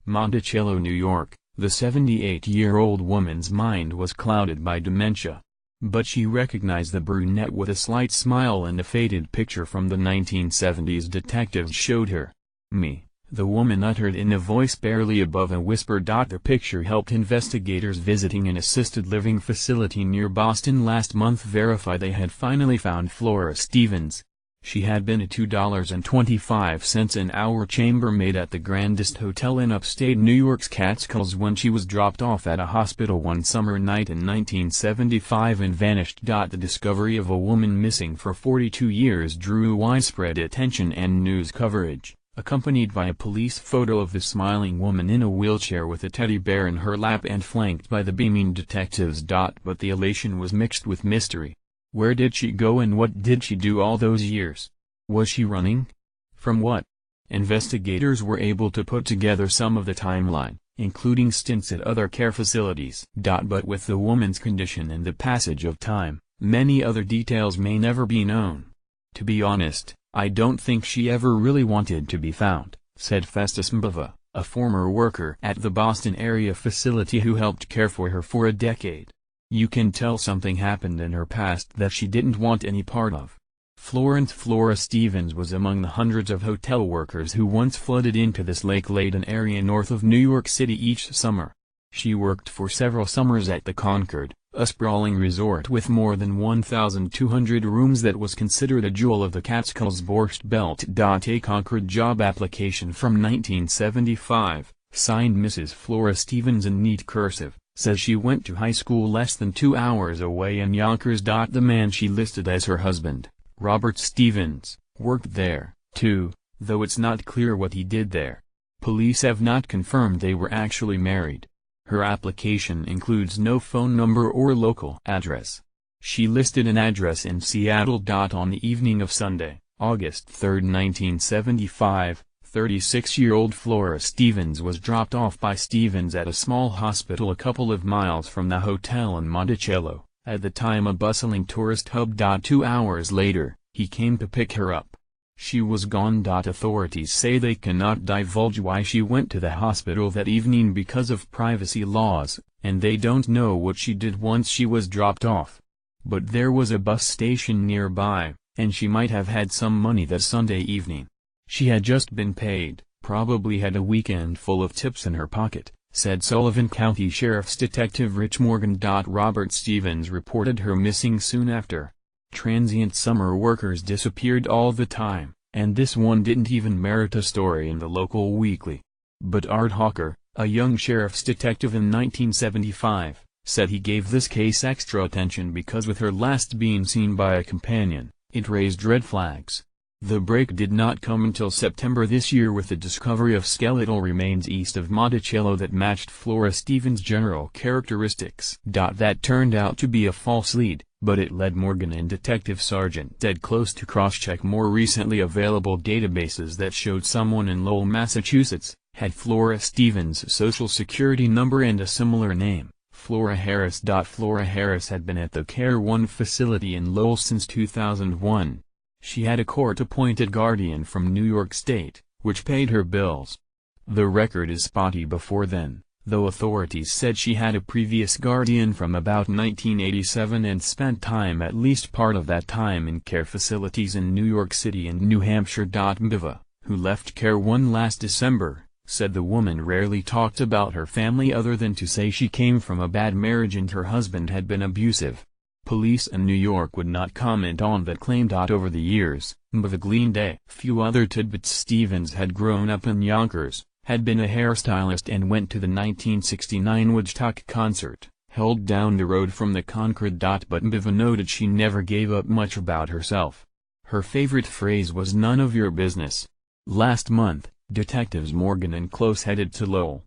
Monticello, New York. The 78-year-old woman's mind was clouded by dementia. But she recognized the brunette with a slight smile, and a faded picture from the 1970s detectives showed her. "Me," the woman uttered in a voice barely above a whisper. The picture helped investigators visiting an assisted living facility near Boston last month verify they had finally found Flora Stevens. She had been a $2.25 an hour chambermaid at the grandest hotel in upstate New York's Catskills when she was dropped off at a hospital one summer night in 1975 and vanished. The discovery of a woman missing for 42 years drew widespread attention and news coverage, accompanied by a police photo of the smiling woman in a wheelchair with a teddy bear in her lap and flanked by the beaming detectives. But the elation was mixed with mystery. Where did she go and what did she do all those years? Was she running? From what? Investigators were able to put together some of the timeline, including stints at other care facilities. But with the woman's condition and the passage of time, many other details may never be known. "To be honest, I don't think she ever really wanted to be found," said Festus Mbava, a former worker at the Boston area facility who helped care for her for a decade. "You can tell something happened in her past that she didn't want any part of." Flora Stevens was among the hundreds of hotel workers who once flooded into this lake-laden area north of New York City each summer. She worked for several summers at the Concord, a sprawling resort with more than 1,200 rooms that was considered a jewel of the Catskills Borscht Belt. A Concord job application from 1975, signed Mrs. Flora Stevens in neat cursive, says she went to high school less than 2 hours away in Yonkers. The man she listed as her husband, Robert Stevens, worked there, too, though it's not clear what he did there. Police have not confirmed they were actually married. Her application includes no phone number or local address. She listed an address in Seattle. On the evening of Sunday, August 3, 1975, 36-year-old Flora Stevens was dropped off by Stevens at a small hospital a couple of miles from the hotel in Monticello, at the time a bustling tourist hub. 2 hours later, he came to pick her up. She was gone. Authorities say they cannot divulge why she went to the hospital that evening because of privacy laws, and they don't know what she did once she was dropped off. But there was a bus station nearby, and she might have had some money that Sunday evening. She had just been paid, probably had a weekend full of tips in her pocket, said Sullivan County Sheriff's Detective Rich Morgan. Robert Stevens reported her missing soon after. Transient summer workers disappeared all the time, and this one didn't even merit a story in the local weekly. But Art Hawker, a young sheriff's detective in 1975, said he gave this case extra attention because with her last being seen by a companion, it raised red flags. The break did not come until September this year with the discovery of skeletal remains east of Monticello that matched Flora Stevens' general characteristics. That turned out to be a false lead, but it led Morgan and Detective Sergeant Ted Close to cross-check more recently available databases that showed someone in Lowell, Massachusetts, had Flora Stevens' social security number and a similar name, Flora Harris. Flora Harris had been at the Care One facility in Lowell since 2001. She had a court-appointed guardian from New York State, which paid her bills. The record is spotty before then, though authorities said she had a previous guardian from about 1987 and spent time at least part of that time in care facilities in New York City and New Hampshire. Mbava, who left Care One last December, said the woman rarely talked about her family other than to say she came from a bad marriage and her husband had been abusive. Police in New York would not comment on that claim. Over the years, Mbava gleaned a few other tidbits. Stevens had grown up in Yonkers, had been a hairstylist and went to the 1969 Woodstock concert, held down the road from the Concord. But Mbava noted she never gave up much about herself. Her favorite phrase was "none of your business." Last month, Detectives Morgan and Close headed to Lowell.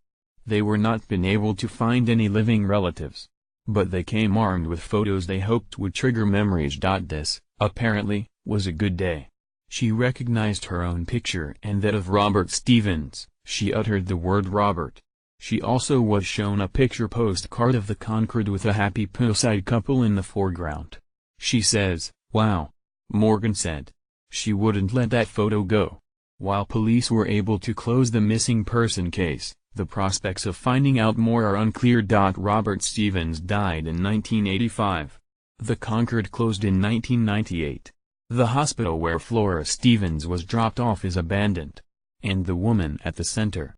They were not been able to find any living relatives. But they came armed with photos they hoped would trigger memories. This, apparently, was a good day. She recognized her own picture and that of Robert Stevens. She uttered the word Robert. She also was shown a picture postcard of the Concord with a happy poolside couple in the foreground. She says, "Wow." Morgan said. She wouldn't let that photo go. While police were able to close the missing person case, The prospects of finding out more are unclear. Robert Stevens died in 1985. The Concord closed in 1998. The hospital where Flora Stevens was dropped off is abandoned. And the woman at the center,